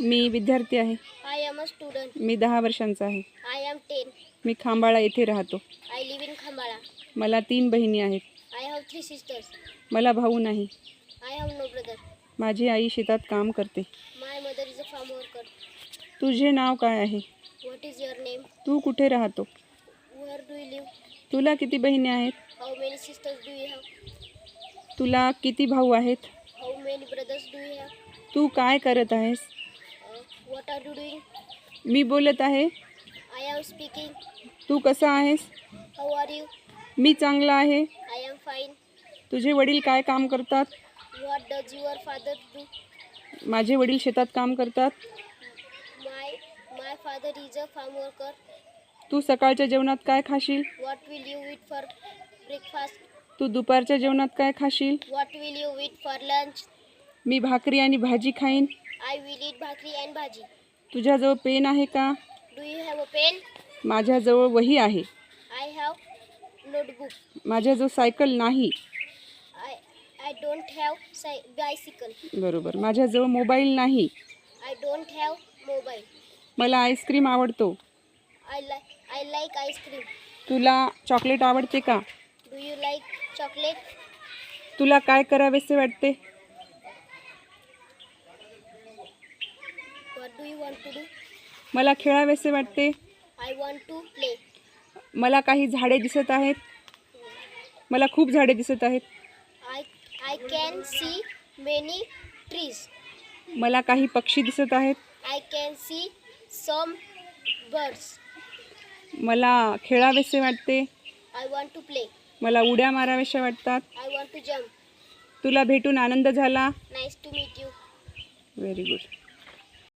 मी विद्यार्थी आहे. I am a student. मी 10 वर्षांचा आहे. I am 10. मी खांबाळा येथे राहतो. I live in Khambala. मला 3 बहिणी आहेत. I have 3 sisters. मला भाऊ नाही. I have no brother. माझी आई शेतात काम करते. My mother is a farm worker. तुझे नाव काय आहे? What is your name? तू कुठे राहतो? Where do you live? तुला किती बहिणी आहेत? How many sisters do you have? तुला किती भाऊ आहेत? How many brothers do you have? तू काय करत आहेस? What are you doing? मी बोलत आहे. I am speaking. तू कसा आहेस? How are you? मी चांगला आहे. I am fine. तुझे वडील काय काम करतात? What does your father do? माझे वडील शेतात काम करतात. My father is a farm worker. तू सकाळच्या जेवणात काय खाशील? What will you eat for breakfast? तू दुपारच्या जेवणात काय खाशील? What will you eat for lunch? मी भाकरी आणि भाजी खाईन. I will eat bhakri and bhaji. तुझ्याजवळ पेन आहे का? Do you have a pen? माझ्याजवळ वही आहे. I have notebook. माझ्याजवळ सायकल नाही. I don't have bicycle. बरोबर. माझ्याजवळ मोबाईल नाही. I don't have mobile. मला आईस्क्रीम आवडतो. I like ice cream. तुला चॉकलेट आवडते का? Do you like chocolate? तुला काय करावेसे वाटते? What do you want to do? मला खेळावेसे वाटते. I want to play. मला काही झाडे दिसत आहेत. मला खूप झाडे दिसत आहेत. I can see many trees. मला काही पक्षी दिसत आहेत. I can see some birds. मला खेळावेसे वाटते. I want to play. मला उड्या माराव्याशा वाटतात. I want to jump. तुला भेटून आनंद झाला. Nice to meet you. Very good.